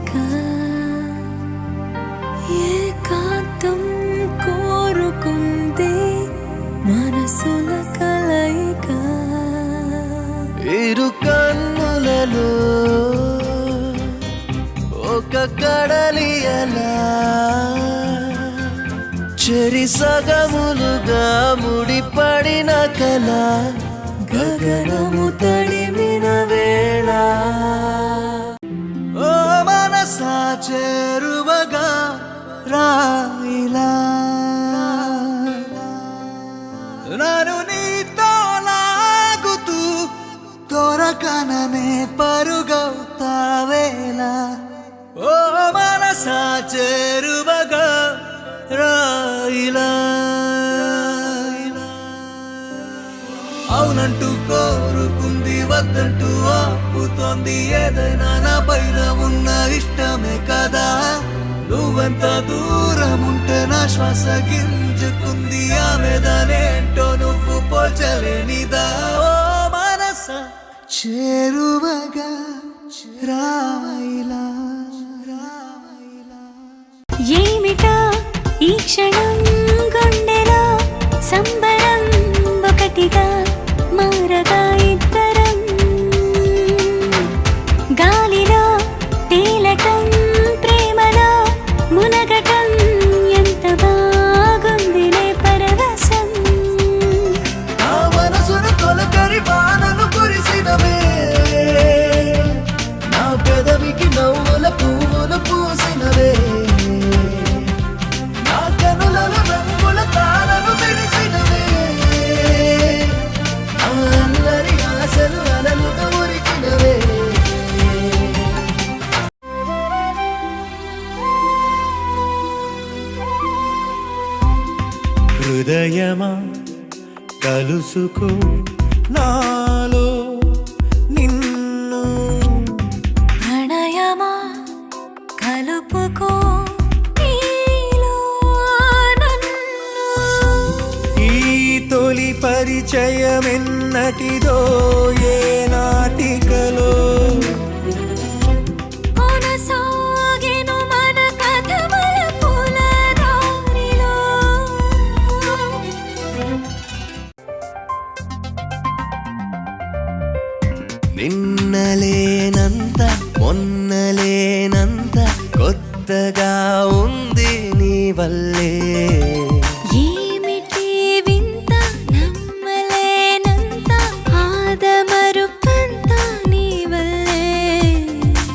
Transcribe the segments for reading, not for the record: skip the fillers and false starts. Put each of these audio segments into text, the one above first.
కలయిక ఏకాంతం కోరుకుంది మనసుల కలయిక ఇరు కన్నులలో ఒక కడలి అలా చెరి సగములుగా ముడిపడిన కల గగనము తడిమిన వేళ ఓ మనసా చేరువగా రాయిలా నన్ను నీతో లాగుతూ దొరకననే పరుగవుతావేలా ఓ మనసా చేరువగా రాయిలా అవునంటూ కోరుకుంది వద్దంటూ ఆపుతోంది ఏదైనా నా పైన ఉన్న ఇష్టమే కదా నువ్వెంత దూరం ఉంటే నా శ్వాస గింజుకుంది ఆమెదానేంటో నువ్వు పోల్చలేనిదా ఓ మనస చేరువగా రాయిలా ఏమిటా ఈ క్షణం గుండెలో సంబరం ఒకటిగా మారగా ఇద్దరం గాలిలో తేలటం ప్రేమలో మునగటం ఎంత బాగుందిలే పరవశం నా మనసును తొలకరి వానలు కురిసినవే నా పెదవికి నవ్వుల పువ్వులు పూసినవే నా కనులలో రంగుల తారలు మెరిసినవే నా అల్లరి ఆశలు అలలుగా ఉరికినవే హృదయమా కలుసుకో నాలో నిన్ను ప్రణయమా కలుపుకో నీలో నన్ను ఈ తొలి పరిచయమెన్నటిదో ఏ నాటికలో కొనసాగెను మన కథ మలుపుల దారిలో నిన్నలేనంత మొన్నలేనంత కొత్తగా ఉంది నీ వల్లే ఏమిటి వింత నమ్మలేనంత ఆదమరుపంత నీ వల్లే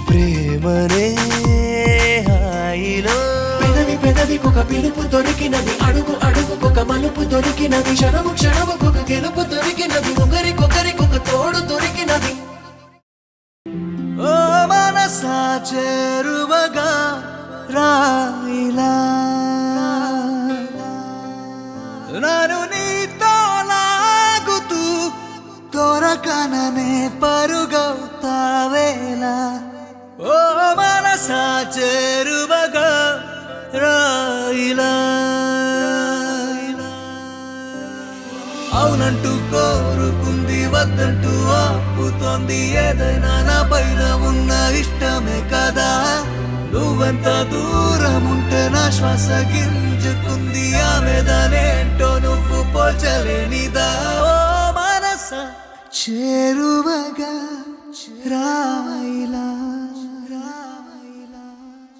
ప్రేమనే హాయిలో పెదవికొక పిలుపు దొరికినది అడుగు అడుగుకొక మలుపు దొరికినది క్షణము క్షణముకొక గెలుపు దొరికినది ఒకరికొకరికొక తోడు దొరికినది ఓ మనసా చేరువగా రాయిలా నన్ను నీతో లాగుతూ దొరకననే పరుగవుతావేలా ఓ మనసా చేరువగా రాయిలా అవునంటూ కోరుకుంది వద్దంటూ ఆపుతోంది ఏదైనా నా పైన ఉన్న ఇష్టమే కదా నువ్వెంత దూరం ఉంటే నా శ్వాస గింజుకుంది ఆమెదానేంటో నువ్వు పోల్చలేనిదా ఓ మనస చేరువగా రా